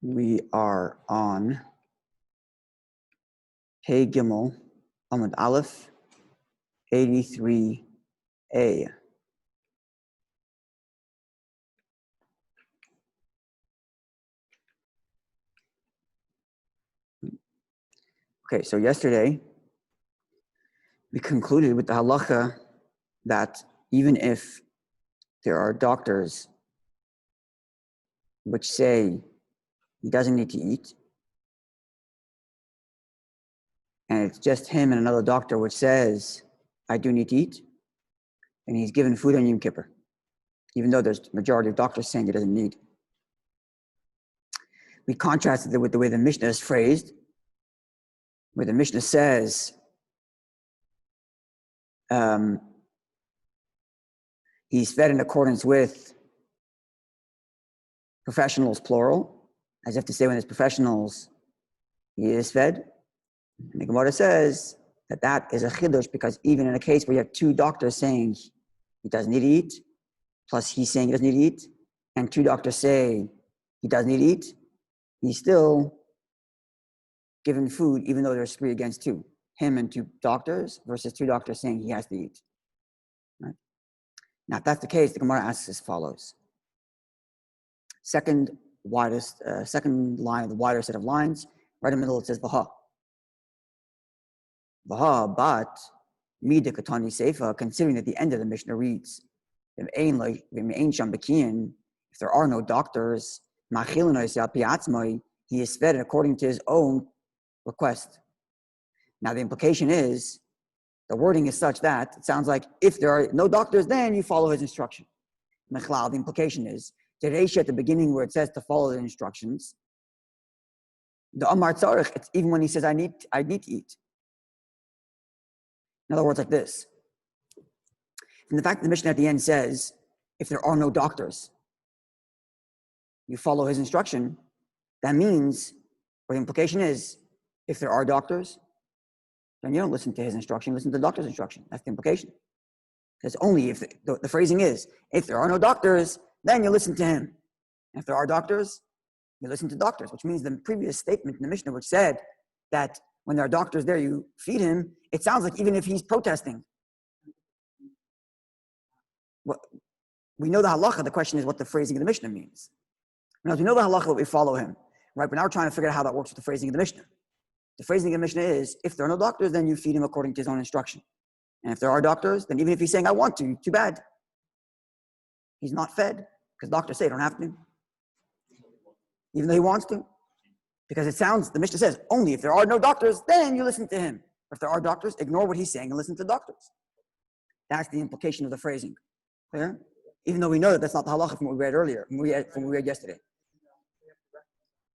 We are on Hey Gimel, Amud Aleph, 83a. Okay, so yesterday we concluded with the halacha that even if there are doctors which say he doesn't need to eat, and it's just him and another doctor which says, I do need to eat, and he's given food on Yom Kippur, even though there's majority of doctors saying he doesn't need. We contrasted it with the way the Mishnah is phrased, where the Mishnah says, he's fed in accordance with professionals, plural, as if to say when there's professionals, he is fed. And the Gemara says that is a chiddush because even in a case where you have two doctors saying he doesn't need to eat, plus he's saying he doesn't need to eat, and two doctors say he doesn't need to eat, he's still given food even though there's 3 against 2. Him and 2 doctors versus 2 doctors saying he has to eat. Right? Now, if that's the case, the Gemara asks as follows. Second line of the wider set of lines, right in the middle it says Vaha. Vaha, but Mida Katani Seifa, considering that the end of the Mishnah reads, if there are no doctors, he is fed according to his own request. Now the implication is, the wording is such that it sounds like if there are no doctors, then you follow his instruction. The implication is, the Reish at the beginning where it says to follow the instructions, the Amar Tzarech, it's even when he says I need to eat. In other words, like this. And the fact that the Mishnah at the end says, if there are no doctors, you follow his instruction, that means, or the implication is, if there are doctors, then you don't listen to his instruction, listen to the doctor's instruction. That's the implication. Because only if the phrasing is, if there are no doctors, then you listen to him. And if there are doctors, you listen to doctors, which means the previous statement in the Mishnah, which said that when there are doctors there, you feed him, it sounds like even if he's protesting. Well, we know the halacha, the question is what the phrasing of the Mishnah means. Now, we know the halacha that we follow him, right? But now we're trying to figure out how that works with the phrasing of the Mishnah. The phrasing of the Mishnah is, if there are no doctors, then you feed him according to his own instruction. And if there are doctors, then even if he's saying, I want to, too bad. He's not fed, because doctors say, don't have to. Even though he wants to. Because it sounds, the Mishnah says, only if there are no doctors, then you listen to him. If there are doctors, ignore what he's saying and listen to doctors. That's the implication of the phrasing. Clear? Even though we know that that's not the halacha from what we read earlier, from what we read yesterday.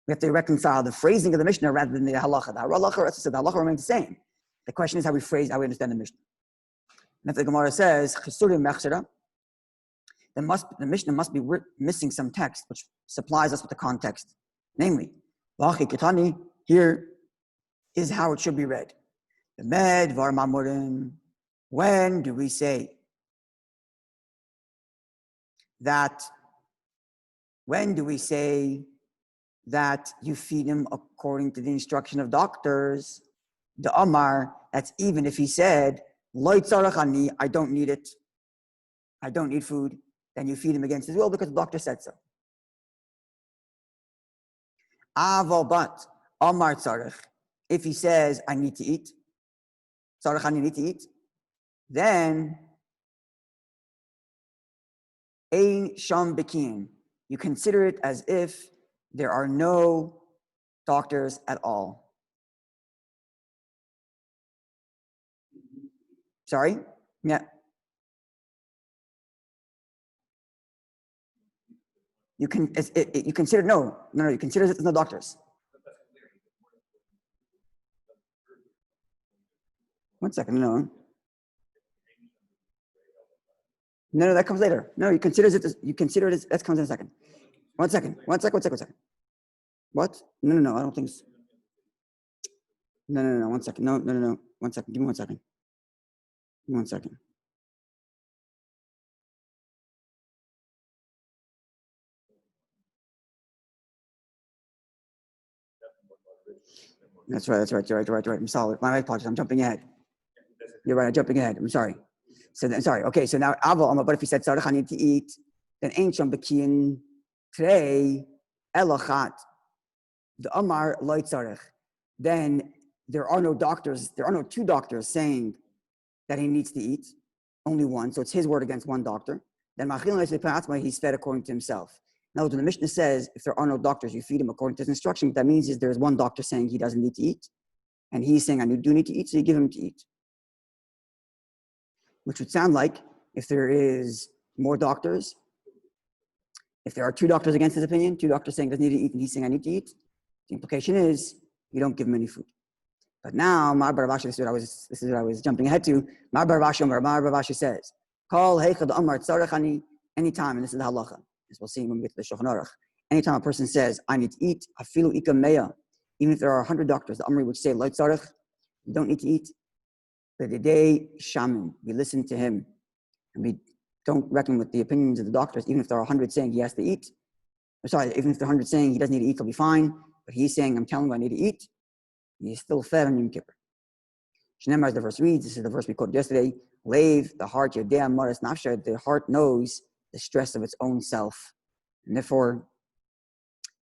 We have to reconcile the phrasing of the Mishnah rather than the halacha. The halacha remains the same. The question is how we understand the Mishnah. And if the Gemara says, the Mishnah must be missing some text which supplies us with the context. Namely, here is how it should be read. When do we say that? When do we say that you feed him according to the instruction of doctors? The Amar, that's even if he said, I don't need it. I don't need food. Then you feed him against his will because the doctor said so. Aval but Amar Tzarech, if he says, I need to eat, Tzarech, I need to eat, then Ein Sham Bekin, you consider it as if there are no doctors at all. Sorry? Yeah. You consider you consider that there's no doctors. One second, no, that comes later. No, you consider it as that comes in a second. One second. What? No, I don't think so. No, 1 second. No. 1 second, give me 1 second. Give me 1 second. That's right. You're right. I'm sorry. My apologies. I'm jumping ahead. You're right. I'm jumping ahead. I'm sorry. So then, sorry. Okay. So now, but if he said, "Tzarech, I need to eat," then ain't sham bekiyin today, elachat, the Amar loy tzarech. Then there are no doctors. There are no two doctors saying that he needs to eat. Only one. So it's his word against one doctor. Then he's fed according to himself. Now, when the Mishnah says if there are no doctors, you feed him according to his instruction. What that means is there's one doctor saying he doesn't need to eat, and he's saying I do need to eat, so you give him to eat. Which would sound like if there is more doctors, if there are two doctors against his opinion, two doctors saying doesn't need to eat, and he's saying I need to eat, the implication is you don't give him any food. But now, this is what I was jumping ahead to. Ravashi says, "Call heichad amar tzarechani." Anytime, and this is the halacha, as we'll see when we get to the Shulchan Aruch. Anytime a person says, "I need to eat," afilu ika meya, even if there are 100 doctors, the Amri would say, "Lo tzarech," you don't need to eat. But the day shaman, we listen to him, and we don't reckon with the opinions of the doctors, even if there are 100 saying he has to eat. Even if there are 100 saying he doesn't need to eat, he'll be fine. But he's saying, "I'm telling you, I need to eat." He is still fed on Yom Kippur. Shneimar, as the verse reads, this is the verse we quoted yesterday. Lev, the heart, Yodea Maras Nafsha, the heart knows the stress of its own self. And therefore,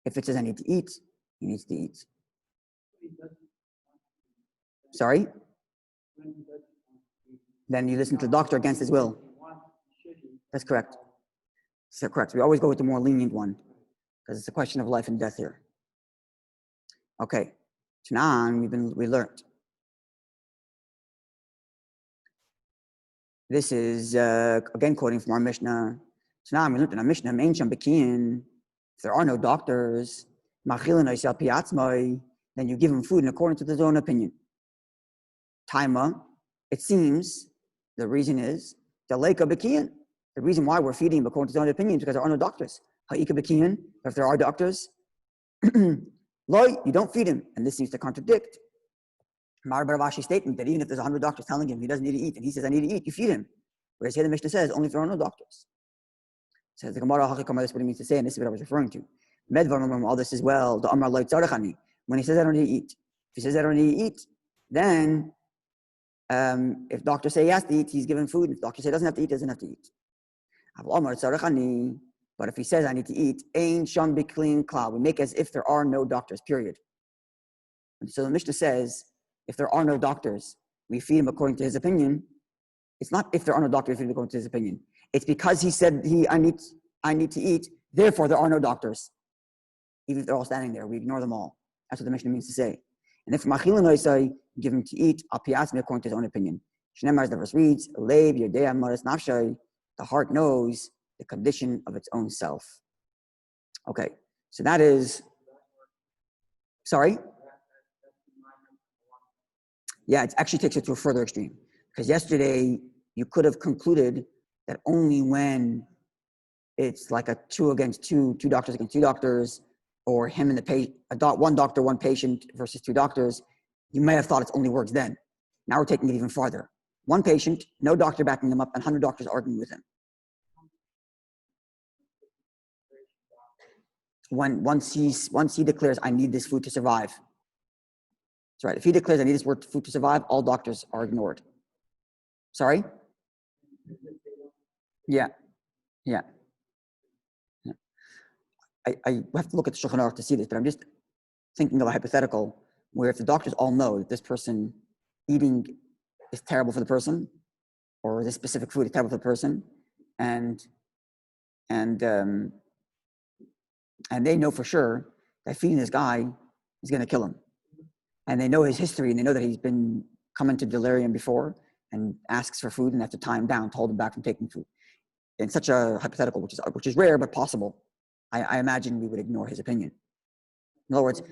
if it says I need to eat, he needs to eat. Sorry? Then you listen to the doctor against his will. That's correct. So correct. We always go with the more lenient one because it's a question of life and death here. Okay. Tanan, we learned. This is again quoting from our Mishnah. Tanan, we learned in our Mishnah, if there are no doctors, then you give him food in accordance with his own opinion. Taima, it seems the reason is the leika bekiyin. The reason why we're feeding him according to his own opinion is because there are no doctors. Ha'ika bekiyin, if there are doctors, Loi, you don't feed him. And this seems to contradict Mar Baravashi's statement that even if there's 100 doctors telling him he doesn't need to eat, and he says, I need to eat, you feed him. Whereas here the Mishnah says, only if there are no doctors. Says the Gemara, this is what he means to say, and this is what I was referring to. Medvar, all this as well, the Amar Loi Tzarechani. When he says, I don't need to eat. If he says, I don't need to eat, then if doctors say he has to eat, he's given food. If doctors say he doesn't have to eat, he doesn't have to eat. But if he says, I need to eat, Ein Sham Biklin Kla, we make as if there are no doctors, period. And so the Mishnah says, if there are no doctors, we feed him according to his opinion. It's not if there are no doctors, we feed him according to his opinion. It's because he said, I need to eat, therefore there are no doctors. Even if they're all standing there, we ignore them all. That's what the Mishnah means to say. And if Machilin Oisai, give him to eat, Apiasmi according to his own opinion. Shneimar, as the verse reads, Lev Yodea Maras Nafshai, the heart knows the condition of its own self. Okay, so that is, sorry? Yeah, it actually takes it to a further extreme. Because yesterday, you could have concluded that only when it's like a 2 against 2, 2 doctors against 2 doctors, or him and the patient, one doctor, one patient versus 2 doctors, you may have thought it only works then. Now we're taking it even farther. 1 patient, no doctor backing him up, and 100 doctors arguing with him. Once he declares, I need this food to survive. That's right. If he declares, I need this food to survive, all doctors are ignored. Sorry? Yeah. I have to look at the Shulchan Aruch to see this, but I'm just thinking of a hypothetical where if the doctors all know that this person eating is terrible for the person, or this specific food is terrible for the person, and they know for sure that feeding this guy is going to kill him. And they know his history, and they know that he's been coming to delirium before and asks for food and have to tie him down to hold him back from taking food. In such a hypothetical, which is rare but possible, I imagine we would ignore his opinion. In other words,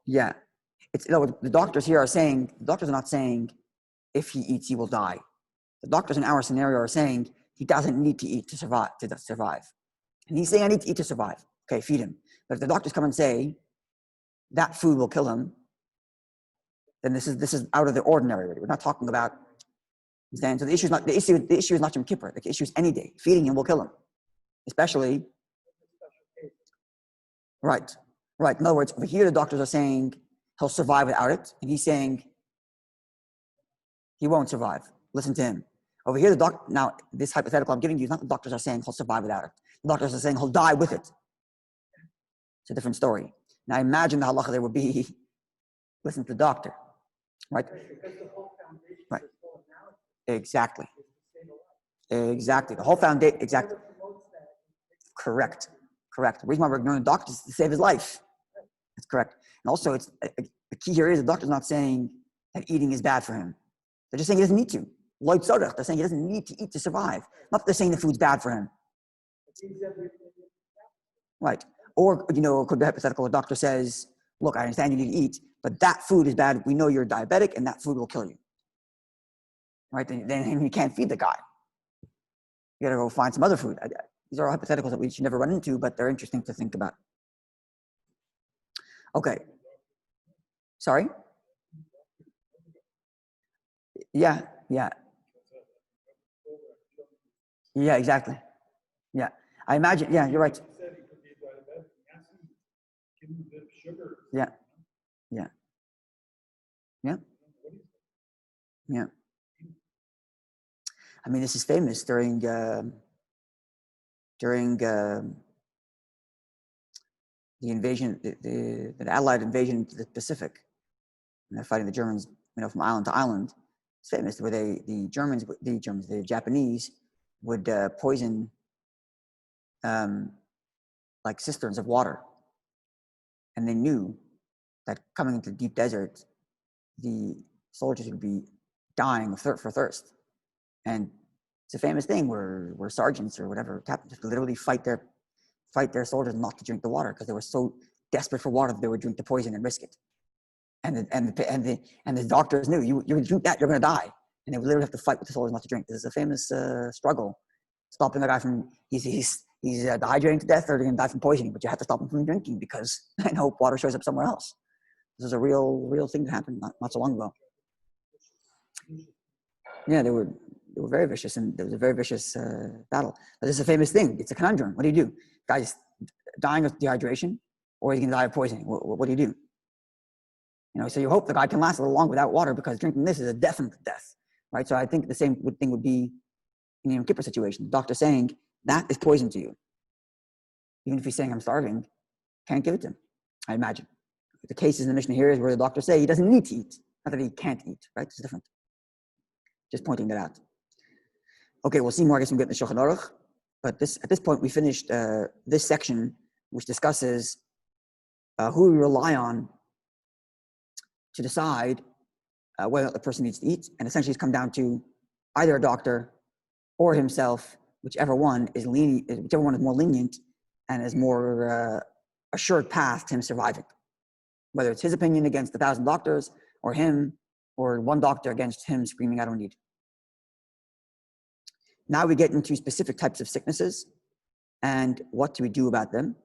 yeah. In other words, the doctors here are saying, the doctors are not saying if he eats, he will die. The doctors in our scenario are saying he doesn't need to eat to survive. And he's saying, I need to eat to survive. Okay, feed him. But if the doctors come and say that food will kill him, then this is out of the ordinary. We're not talking about. So the issue is not Yom Kippur. The issue is any day. Feeding him will kill him, especially. Right. Right. In other words, over here, the doctors are saying he'll survive without it. And he's saying he won't survive. Listen to him. Over here, now, this hypothetical I'm giving you is not the doctors are saying he'll survive without it. The doctors are saying he'll die with it. It's a different story. Now, imagine the halacha there would be, listen to the doctor. Right? Right. Exactly. Exactly. The whole foundation, exactly. Correct. The reason why we're ignoring the doctors is to save his life. That's correct. And also, the key here is the doctor's not saying that eating is bad for him. They're just saying he doesn't need to. They're saying he doesn't need to eat to survive. Not that they're saying the food's bad for him. Right. Or, it could be hypothetical. A doctor says, look, I understand you need to eat, but that food is bad. We know you're diabetic and that food will kill you. Right? Then you can't feed the guy. You got to go find some other food. These are all hypotheticals that we should never run into, but they're interesting to think about. Okay. Sorry? Yeah, exactly. Yeah. I imagine, yeah, you're right. Yeah. I mean, this is famous during the invasion, the Allied invasion into the Pacific, and they're fighting the Germans, from island to island. It's famous where the Japanese would poison like cisterns of water, and they knew that coming into the deep desert, the soldiers would be dying for thirst. And it's a famous thing where sergeants or whatever captains literally fight their soldiers not to drink the water because they were so desperate for water that they would drink the poison and risk it. And the doctors knew you're going to drink that, you're going to die. And they would literally have to fight with the soldiers not to drink. This is a famous struggle, stopping a guy from he's dehydrating to death or they're going to die from poisoning. But you have to stop him from drinking because I hope water shows up somewhere else. This is a real thing that happened not so long ago. Yeah, they were very vicious, and there was a very vicious battle. But this is a famous thing. It's a conundrum. What do you do? Guy's dying of dehydration, or he's going to die of poisoning. What do you do? So you hope the guy can last a little longer without water because drinking this is a definite death, right? So I think the same thing would be in the Yom Kippur situation. The doctor saying, that is poison to you. Even if he's saying, I'm starving, can't give it to him, I imagine. The cases in the Mishnah here is where the doctors say he doesn't need to eat, not that he can't eat, right? It's different. Just pointing that out. Okay, we'll see more, I guess, when we get in the Shulchan Aruch. But at this point, we finished this section, which discusses who we rely on to decide whether the person needs to eat. And essentially, it's come down to either a doctor or himself, whichever one is more lenient and is more assured path to him surviving. Whether it's his opinion against 1,000 doctors, or him, or one doctor against him screaming, I don't need. Now we get into specific types of sicknesses and what do we do about them.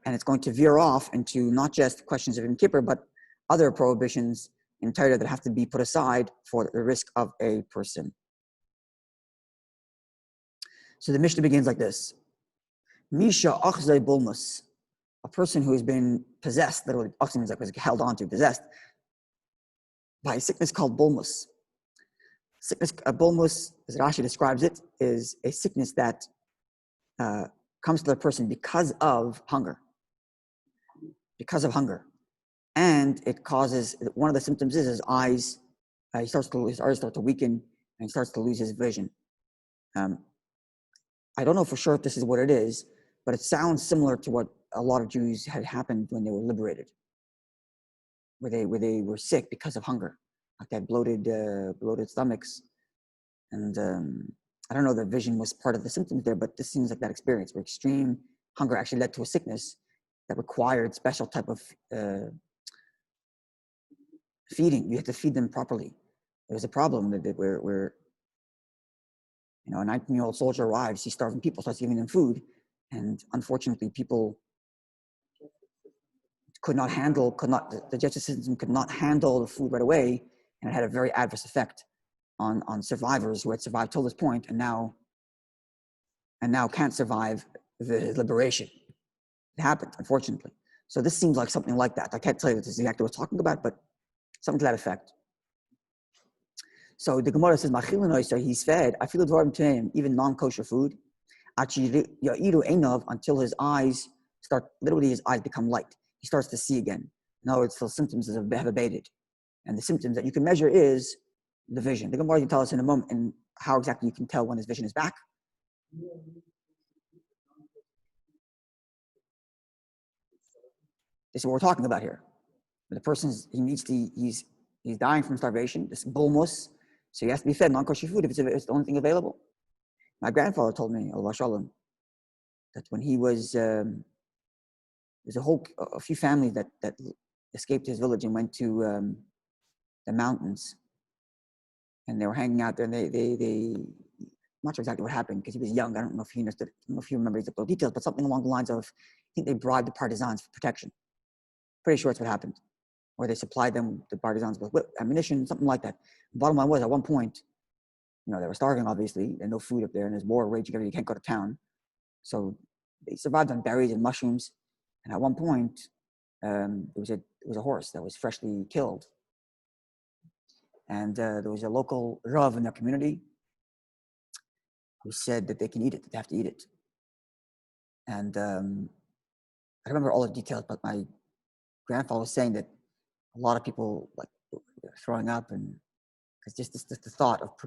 And it's going to veer off into not just questions of Yom Kippur, but other prohibitions in Torah that have to be put aside for the risk of a person. So the Mishnah begins like this. Misha achzai bulmus, a person who has been possessed, literally, achzai means like was held onto, possessed, by a sickness called bulmus. Sickness, bulmus, as Rashi describes it, is a sickness that comes to the person because of hunger. Because of hunger. And it causes, one of the symptoms is his eyes, his eyes start to weaken, and he starts to lose his vision. I don't know for sure if this is what it is, but it sounds similar to what a lot of Jews had happened when they were liberated, where they were sick because of hunger, like they had bloated stomachs, and I don't know if the vision was part of the symptoms there, but this seems like that experience where extreme hunger actually led to a sickness that required special type of feeding. You had to feed them properly. There was a problem where a 19-year-old soldier arrives, he's starving people, starts giving them food, and unfortunately people the justice system could not handle the food right away, and it had a very adverse effect on survivors who had survived till this point and now can't survive the liberation. It happened, unfortunately. So this seems like something like that. I can't tell you that this is exactly what it's talking about, but something to that effect. So the Gemara says, so he's fed, I feel dvarim to him, even non-kosher food, until his eyes start, literally his eyes become light. He starts to see again. In other words, the symptoms have abated. And the symptoms that you can measure is the vision. The Gemara can tell us in a moment and how exactly you can tell when his vision is back. This is what we're talking about here. The person's, he's dying from starvation, this bulmus, so he has to be fed non-kosher food if it's the only thing available. My grandfather told me, Allah Shalom, that when he was, there's a few families that escaped his village and went to the mountains, and they were hanging out there, and they I'm not sure exactly what happened because he was young. I don't know if he understood. I don't know if he remembers the details, but something along the lines of, I think they bribed the partisans for protection. Pretty sure that's what happened. Or they supplied them, the partisans, with ammunition, something like that. The bottom line was, at one point, they were starving, obviously, and no food up there, and there's war raging everywhere. You can't go to town. So they survived on berries and mushrooms. And at one point, there was a horse that was freshly killed. And there was a local Rav in their community who said that they can eat it, that they have to eat it. And I remember all the details, but my grandfather was saying that a lot of people were throwing up, and because just the thought of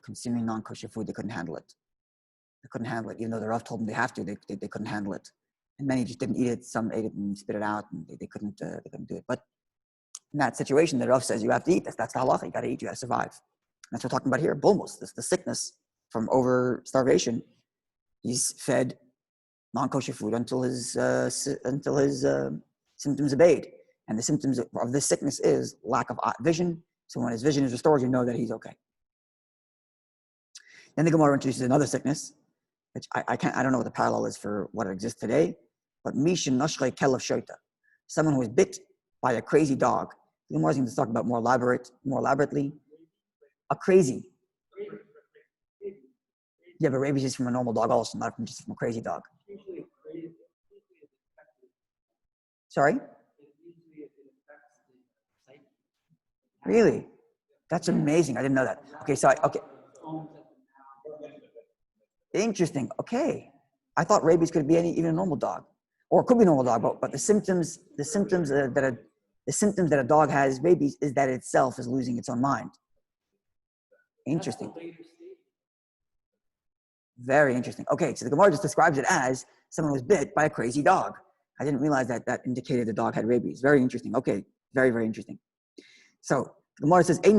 consuming non-kosher food, they couldn't handle it. They couldn't handle it, even though the Rav told them they have to. They couldn't handle it, and many just didn't eat it. Some ate it and spit it out, and they couldn't do it. But in that situation, the Rav says you have to eat. That's the halacha. You got to eat. You got to survive. And that's what we're talking about here. Bulmus, the sickness from over starvation. He's fed non-kosher food until his symptoms abate. And the symptoms of this sickness is lack of vision. So when his vision is restored, you know that he's okay. Then the Gemara introduces another sickness, which I don't know what the parallel is for what exists today, but mishin nashchei kelev shoita, someone who was bit by a crazy dog. The Gemara is going to talk about more elaborately. A crazy. Yeah, but rabies is from a normal dog also, not just from a crazy dog. Sorry? Really? That's amazing. I didn't know that. Okay, okay. Interesting. Okay. I thought rabies could be even a normal dog. Or it could be a normal dog, but the symptoms that a dog has rabies is that itself is losing its own mind. Interesting. Very interesting. Okay, so the Gemara just describes it as someone was bit by a crazy dog. I didn't realize that indicated the dog had rabies. Very interesting. Okay, very, very interesting. So the Gemara says, you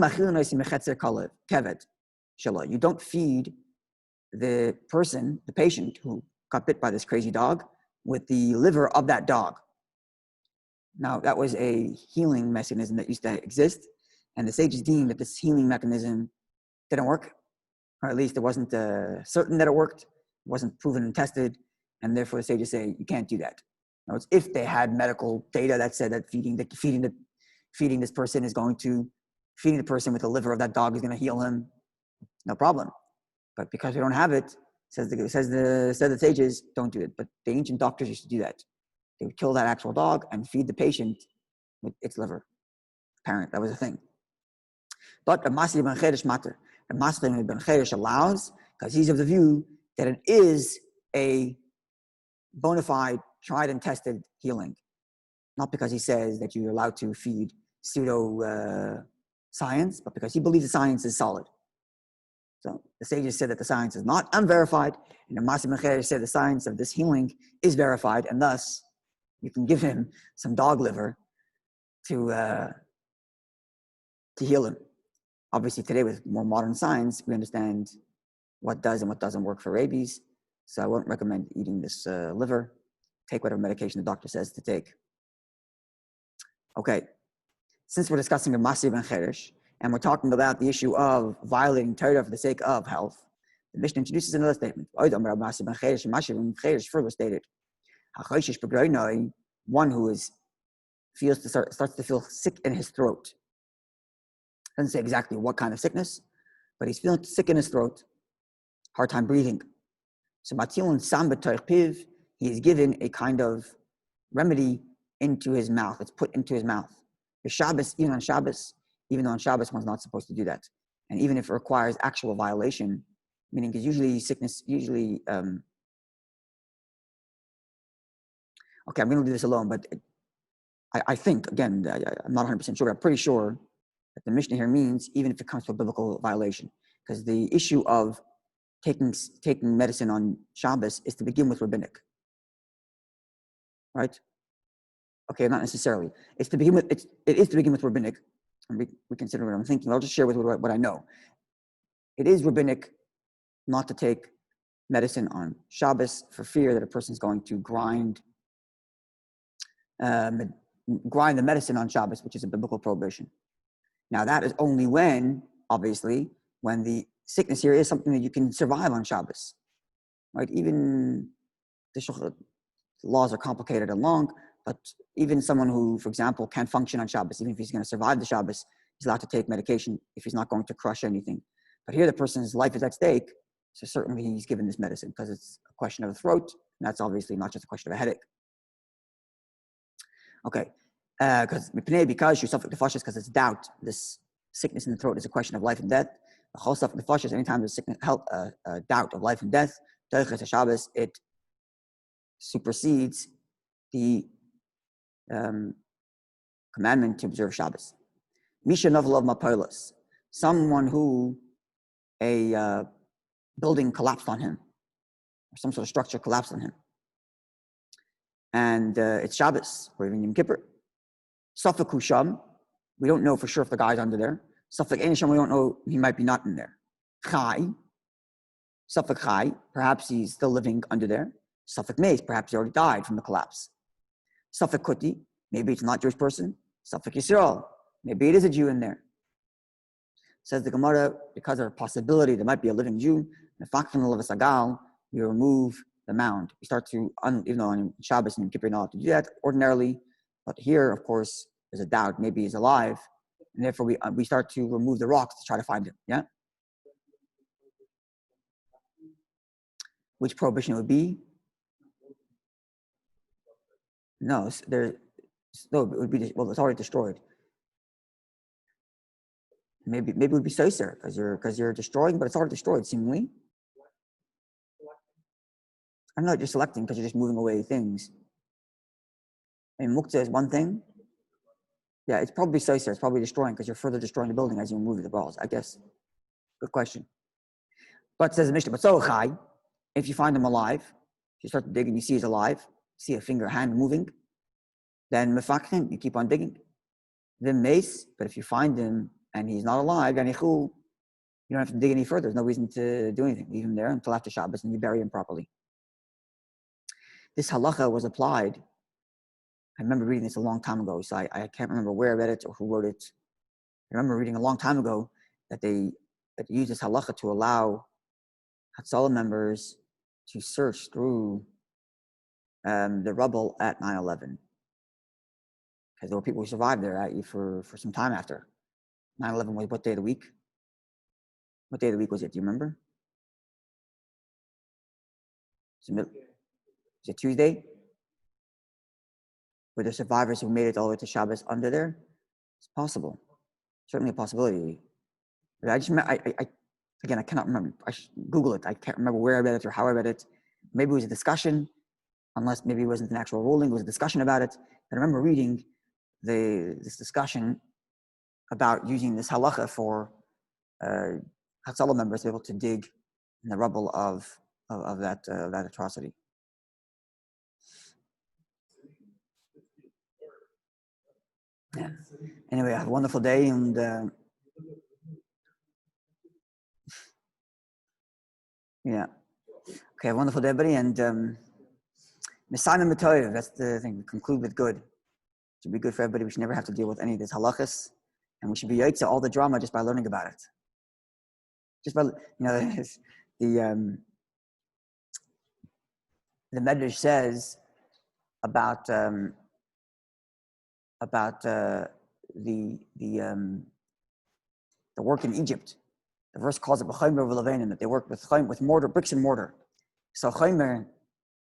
don't feed the person, the patient who got bit by this crazy dog, with the liver of that dog. Now, that was a healing mechanism that used to exist, and the sages deemed that this healing mechanism didn't work, or at least it wasn't certain that it worked, it wasn't proven and tested, and therefore the sages say you can't do that. Now, it's if they had medical data that said that feeding this person is going to, feeding the person with the liver of that dog is going to heal him, no problem. But because we don't have it, says the sages, don't do it. But the ancient doctors used to do that. They would kill that actual dog and feed the patient with its liver. Apparent, that was a thing. But the Masli ben Cheresh matter. The Masli ben Cheresh allows, because he's of the view that it is a bona fide, tried and tested healing. Not because he says that you're allowed to feed pseudo science, but because he believes the science is solid. So the sages said that the science is not unverified, and the Masli ben Cheresh said the science of this healing is verified, and thus you can give him some dog liver to heal him. Obviously, today with more modern science, we understand what does and what doesn't work for rabies. So I won't recommend eating this liver. Take whatever medication the doctor says to take. Okay, since we're discussing the Masli ben Cheresh, and we're talking about the issue of violating Torah for the sake of health, the Mishnah introduces another statement. Further stated, one who starts to feel sick in his throat. Doesn't say exactly what kind of sickness, but he's feeling sick in his throat, hard time breathing. So he is given a kind of remedy into his mouth. It's put into his mouth. The Shabbos, even though on Shabbos one's not supposed to do that. And even if it requires actual violation, meaning because usually sickness, okay, I'm going to do this alone, but I think, again, I'm not 100% sure, but I'm pretty sure that the Mishnah here means even if it comes to a biblical violation. Because the issue of taking medicine on Shabbos is to begin with rabbinic. Right? Okay, not necessarily. It is to begin with rabbinic. And reconsider what I'm thinking. I'll just share with what I know. It is rabbinic not to take medicine on Shabbos for fear that a person is going to grind the medicine on Shabbos, which is a biblical prohibition. Now, that is only when the sickness here is something that you can survive on Shabbos. Right? Even the laws are complicated and long, but even someone who, for example, can't function on Shabbos, even if he's going to survive the Shabbos, he's allowed to take medication if he's not going to crush anything. But here the person's life is at stake, so certainly he's given this medicine because it's a question of the throat, and that's obviously not just a question of a headache. Okay, because you suffer the flushes because it's doubt. This sickness in the throat is a question of life and death. The whole stuff in the flushes, anytime there's sickness, doubt of life and death, Shabbos, it supersedes the commandment to observe Shabbos. Misha Novelov Mapolis, someone who a building collapsed on him, or some sort of structure collapsed on him. And it's Shabbos, or even Yom Kippur. Safek Husham, we don't know for sure if the guy's under there. Safek Einisham, we don't know, he might be not in there. Chai, Safek Chai, perhaps he's still living under there. Safek Meis, perhaps he already died from the collapse. Safek Kuti, maybe it's not a Jewish person. Safek Yisrael, maybe it is a Jew in there. Says the Gemara, because of a possibility there might be a living Jew, you remove the mound. You start to, even though on Shabbos and Yom Kippur you're not allowed to do that ordinarily, but here, of course, there's a doubt. Maybe he's alive, and therefore we start to remove the rocks to try to find him. Yeah. Which prohibition it would be? No, it would be, it's already destroyed. Maybe it would be Soser, because you're destroying, but it's already destroyed, seemingly. I'm not just selecting because you're just moving away things. I mean, Muktzah is one thing. Yeah, it's probably Soser, it's probably destroying because you're further destroying the building as you move the balls, I guess. Good question. But says the Mishnah, but so Chai, if you find him alive, if you start to dig and you see he's alive, see a finger, hand moving, then mefakhin, you keep on digging. Then mace, but if you find him and he's not alive, you don't have to dig any further. There's no reason to do anything. Leave him there until after Shabbos and you bury him properly. This halacha was applied. I remember reading this a long time ago, so I can't remember where I read it or who wrote it. I remember reading a long time ago that they used this halacha to allow Hatzalah members to search through the rubble at 9/11. Because there were people who survived there for some time after. 9/11 was what day of the week? What day of the week was it? Do you remember? Is it Tuesday? Were there survivors who made it all the way to Shabbos under there? It's possible. Certainly a possibility. But again, I cannot remember. I should Google it. I can't remember where I read it or how I read it. Maybe it was a discussion, unless maybe it wasn't an actual ruling. It was a discussion about it. I remember reading this discussion about using this halacha for Hatzalah members to be able to dig in the rubble of that atrocity. Yeah. Anyway, have a wonderful day, and yeah. Okay, have a wonderful day, everybody, and Mesayim Matoyev, that's the thing. We conclude with good. It should be good for everybody. We should never have to deal with any of this halachas, and we should be yotze all the drama just by learning about it. Just by, the Medrash says about the work in Egypt. The verse calls it b'chaymer v'levenim, that they work with mortar, bricks and mortar. So chaymer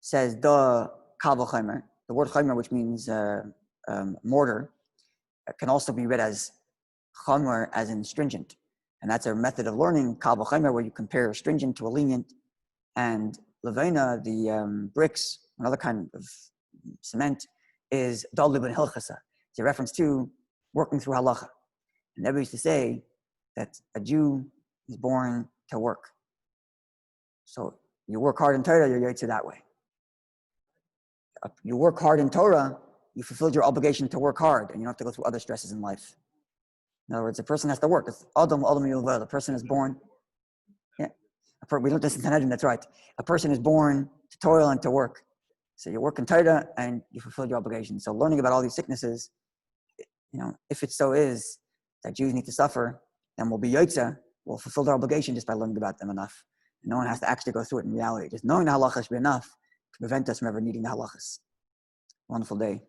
says the kal v'chaymer, the word chaymer, which means mortar, can also be read as chomer, as in stringent. And that's a method of learning, kal v'chomer, where you compare stringent to a lenient. And levena, the bricks, another kind of cement, is dal libun hilchasa. It's a reference to working through halacha. And Rabbi used to say that a Jew is born to work. So you work hard in Torah, you're yotze that way. You work hard in Torah, you fulfilled your obligation to work hard, and you don't have to go through other stresses in life. In other words, a person has to work. The person is born. Yeah, we learned this in Tanedrim, that's right. A person is born to toil and to work. So you work in Torah and you fulfill your obligation. So learning about all these sicknesses, if it so is that Jews need to suffer, then we'll be yotze, we'll fulfill their obligation just by learning about them enough. And no one has to actually go through it in reality. Just knowing the halachas should be enough to prevent us from ever needing the halachas. Wonderful day.